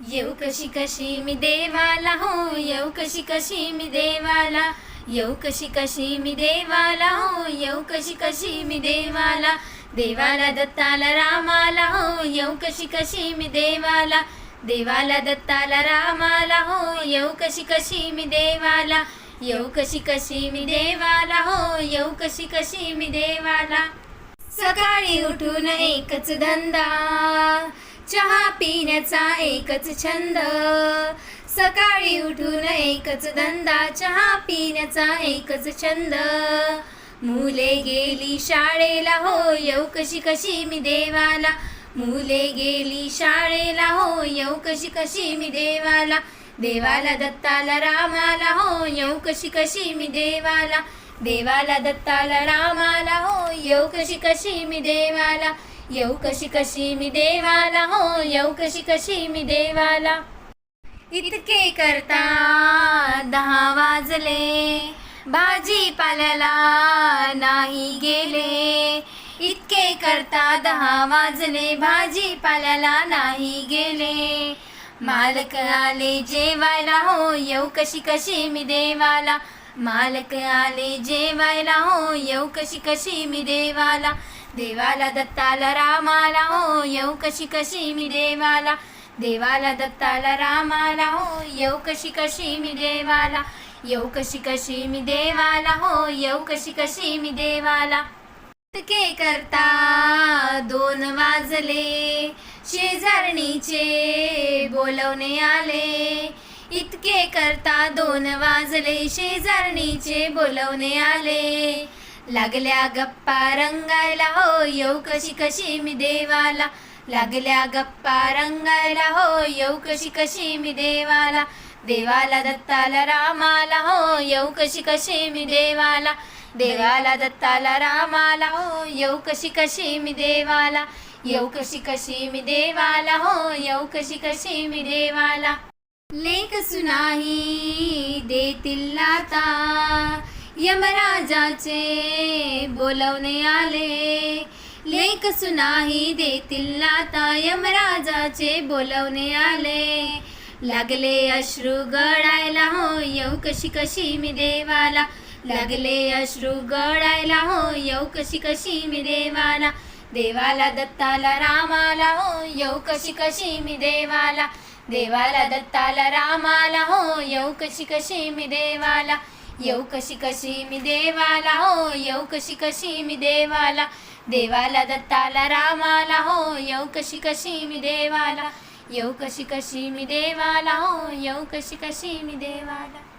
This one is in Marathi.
येऊ कशी कशी मी देवाला हो, येऊ कशी कशी मी देवाला, येऊ कशी कशी मी देवाला हो, येऊ कशी कशी मी देवाला, देवाला दत्ताला रामाला हो, येऊ कशी कशी मी देवाला, देवाला दत्ताला रामाला हो, येऊ कशी कशी मी देवाला, येऊ कशी कशी मी देवाला हो, येऊ कशी कशी मी देवाला. सकाळी उठून एकच धंदा, चहा पिण्याचा एकच छंद, सकाळी उठून एकच धंदा, चहा पिण्याचा एकच छंद. मुले गेली शाळेला हो, येऊ कशी कशी मी देवाला, मुले गेली शाळेला हो, येऊ कशी कशी मी देवाला, देवाला दत्ताला रामाला हो, येऊ कशी कशी मी देवाला, देवाला दत्ताला रामाला हो, येऊ कशी कशी मी देवाला, येऊ कशी कशी मी देवाला हो, येऊ कशी कशी मी देवाला. इतके करता 10 वाजले, भाजीपाल्याला नाही गेले, इतके करता 10 वाजले, भाजीपाल्याला नाही गेले. मालक आले जेवायला हो, येऊ कशी कशी मी देवाला, मालक आले जेवायला हो, येऊ कशी कशी मी देवाला, देवाला दत्ताला रामाला हो, येऊ कशी कशी मी देवाला, देवाला दत्ताला रामाला हो, येऊ कशी कशी मी देवाला, येऊ कशी कशी मी देवाला हो, येऊ कशी कशी मी देवाला. इतके करता 2 वाजले, शेजारणीचे बोलवणे आले, इतके करता 2 वाजले, शेजारणीचे बोलवणे आले. लागल्या गप्पा रंगायला हो, येऊ कशी कशी मी देवाला, लागल्या गप्पा रंगायला हो, येऊ कशी कशी मी देवाला, देवाला दत्ताला रामाला हो, येऊ कशी कशी मी देवाला, देवाला दत्ताला रामाला हो, येऊ कशी कशी मी देवाला, येऊ कशी कशी मी देवाला हो, येऊ कशी कशी मी देवाला. लेक सुनाही देतील लाता, यमराजाचे बोलवणे आले, लेक सुनाही देतील लाता, यमराजाचे बोलवणे आले. लागले अश्रू गळायला हो, येऊ कशी कशी मी देवाला, लागले अश्रू गळायला हो, येऊ कशी कशी मी देवाला, देवाला दत्ताला रामाला हो, येऊ कशी कशी मी देवाला, देवाला दत्ताला रामाला हो, येऊ कशी कशी मी देवाला, येऊ कशी कशी मी देवाला हो, येऊ कशी कशी मी देवाला, देवाला दत्ताला रामाला हो, येऊ कशी कशी मी देवाला, येऊ कशी कशी मी देवाला हो, येऊ कशी कशी मी देवाला.